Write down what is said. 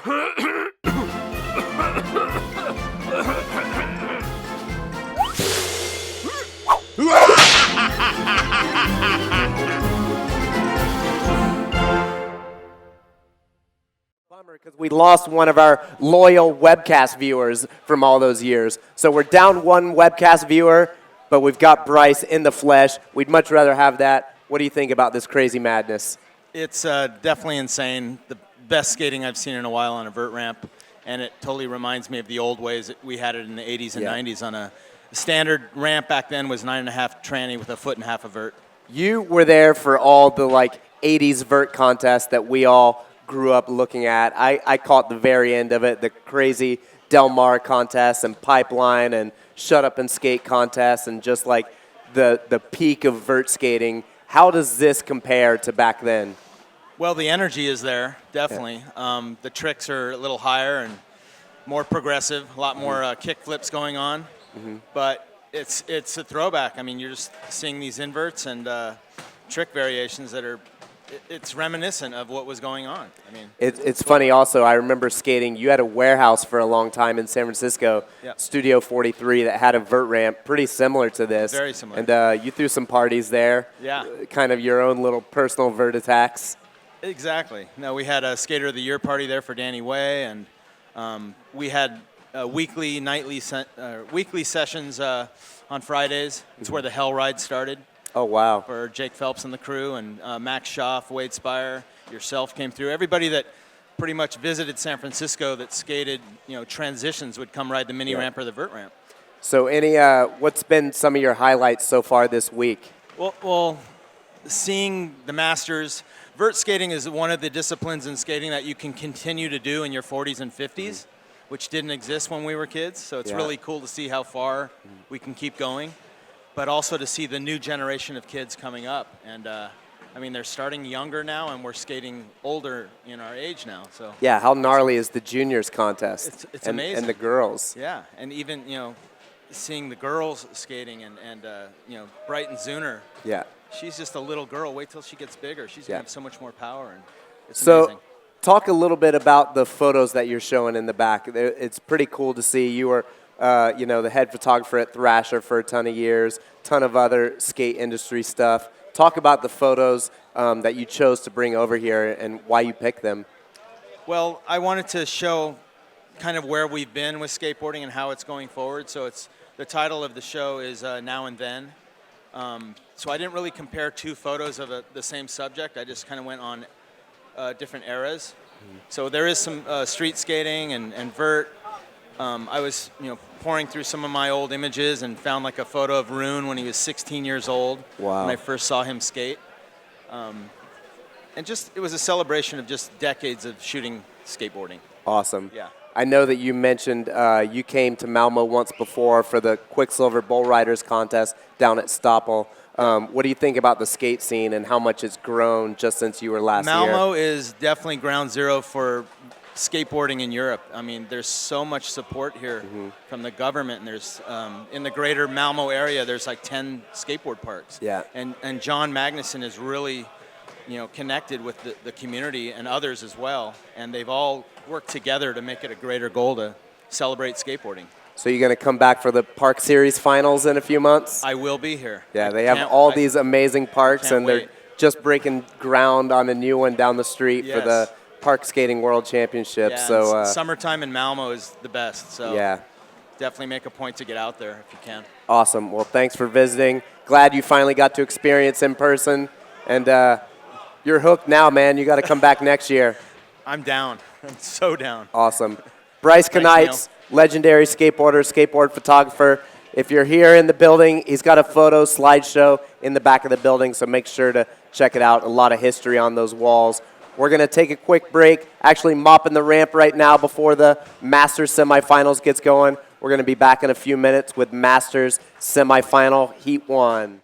Bummer, because we lost one of our loyal webcast viewers from all those years. So we're down one webcast viewer, but we've got Bryce in the flesh. We'd much rather have that. What do you think about this crazy madness? It's definitely insane. The best skating I've seen in a while on a vert ramp, and it totally reminds me of the old ways that we had it in the 80s and 90s on a standard ramp back then was 9.5 tranny with a 1.5 of vert. You were there for all the 80s vert contests that we all grew up looking at. I caught the very end of it, the crazy Del Mar contest and pipeline and shut up and skate contests and just the peak of vert skating. How does this compare to back then? Well, the energy is there, definitely. Yeah. The tricks are a little higher and more progressive, a lot more kick flips going on. Mm-hmm. But it's a throwback. I mean, you're just seeing these inverts and trick variations that are, it's reminiscent of what was going on. I mean, it's funny also. I remember skating. You had a warehouse for a long time in San Francisco, Studio 43, that had a vert ramp pretty similar to this. Very similar. And you threw some parties there. Yeah. Kind of your own little personal vert attacks. Exactly. No, we had a Skater of the Year party there for Danny Way, and we had weekly sessions on Fridays. It's where the Hell Ride started. Oh, wow. For Jake Phelps and the crew, and Max Schaff, Wade Spire, yourself came through. Everybody that pretty much visited San Francisco that skated, transitions would come ride the mini ramp or the vert ramp. So what's been some of your highlights so far this week? Well, seeing the Masters, vert skating is one of the disciplines in skating that you can continue to do in your 40s and 50s, which didn't exist when we were kids. So it's really cool to see how far we can keep going, but also to see the new generation of kids coming up. And I mean, they're starting younger now, and we're skating older in our age now. So yeah, how gnarly is the juniors contest? It's amazing. And the girls. Yeah, and even seeing the girls skating and Brighton Zuner. Yeah. She's just a little girl. Wait till she gets bigger. She's going to have so much more power. And it's amazing. Talk a little bit about the photos that you're showing in the back. It's pretty cool to see. You were, the head photographer at Thrasher for a ton of years, ton of other skate industry stuff. Talk about the photos that you chose to bring over here and why you picked them. Well, I wanted to show kind of where we've been with skateboarding and how it's going forward. So the title of the show is Now and Then. So I didn't really compare two photos of the same subject. I just kind of went on different eras. So there is some street skating and vert. I was pouring through some of my old images and found a photo of Rune when he was 16 years old. Wow. When I first saw him skate. And it was a celebration of just decades of shooting skateboarding. Awesome. Yeah. I know that you mentioned you came to Malmo once before for the Quicksilver Bull Riders contest down at Stoppel. What do you think about the skate scene and how much it's grown just since you were last year? Malmo is definitely ground zero for skateboarding in Europe. I mean, there's so much support here from the government, and there's in the greater Malmo area, there's 10 skateboard parks. Yeah. And John Magnuson is really, connected with the community and others as well, and they've all worked together to make it a greater goal to celebrate skateboarding. So you're going to come back for the Park Series finals in a few months? I will be here. Yeah, they have all these amazing parks, and they're just breaking ground on a new one down the street for the Park Skating World Championship. Yeah, so summertime in Malmo is the best. So yeah, definitely make a point to get out there if you can. Awesome. Well, thanks for visiting. Glad you finally got to experience in person, and you're hooked now, man. You got to come back next year. I'm down. I'm so down. Awesome. Bryce Kanights, legendary skateboarder, skateboard photographer. If you're here in the building, he's got a photo slideshow in the back of the building, so make sure to check it out. A lot of history on those walls. We're going to take a quick break, actually mopping the ramp right now before the Masters semifinals gets going. We're going to be back in a few minutes with Masters semifinal Heat 1.